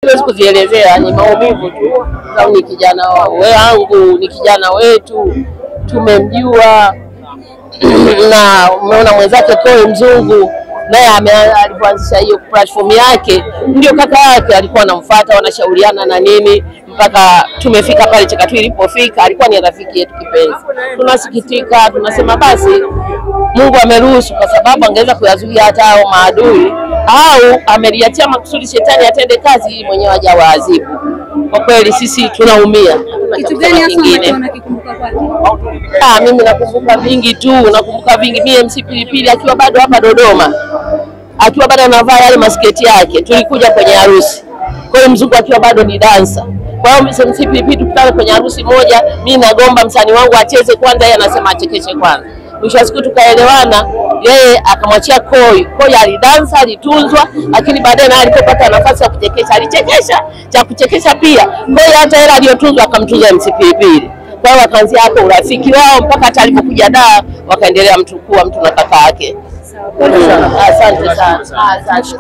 siwezi kuzielezea, ni maumivu tu. Sababu ni kijana wangu, ni kijana wetu, tumemjua na umeona mwenzake Koe Mzungu naye alipoanzisha hiyo platform yake, ndio kaka yake alikuwa anamfuata, wanashauriana na nini mpaka tumefika pale Chakatu ilipofika. Alikuwa ni rafiki yetu kipenzi. Tunasikitika, tunasema basi Mungu ameruhusu, kwa sababu angeweza kuyazuia hata hao maadui, au ameliatia makusudi shetani atende kazi ili mwenyewe ajawaadhibu. Kwa kweli sisi tunaumia. Kitu gani hasa unakikumbuka kwake? Mimi nakumbuka vingi tu, nakumbuka vingi. Mimi MC Pilipili akiwa bado hapa Dodoma, akiwa bado anavaa yale masketi yake, tulikuja kwenye harusi. Koe Mzungu akiwa bado ni dancer. Kwa hiyo MC Pilipili tukutane kwenye harusi moja, mimi nagomba msanii wangu acheze kwanza, yeye anasema achekeshe kwanza. Mwisho wa siku tukaelewana, yeye akamwachia Koe. Koe alidansa, alitunzwa, lakini baadaye naye alipopata nafasi ya kuchekesha, alichekesha, cha kuchekesha pia. Koe hata yeye aliyotunzwa akamtunza MC Pilipili. Kwa hiyo wakaanzia hapo urafiki wao mpaka hata alipokuja Dar wakaendelea mtu kuwa mtu na kaka yake. Asante sana. Asante.